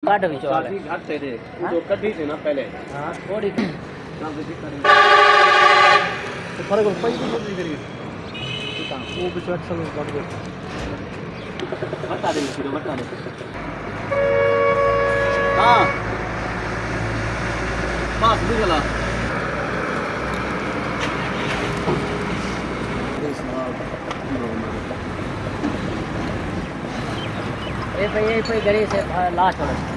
काट भी चो काफी घाट तेरे जो कटी थी ना पहले हां थोड़ी ना भी करें तो फर्क हो पाई नहीं करिए वो भी अच्छा लग बढ़ गया बता दे फिर बता दे हां बस भी गला ये पे गरी से लास्ट वाला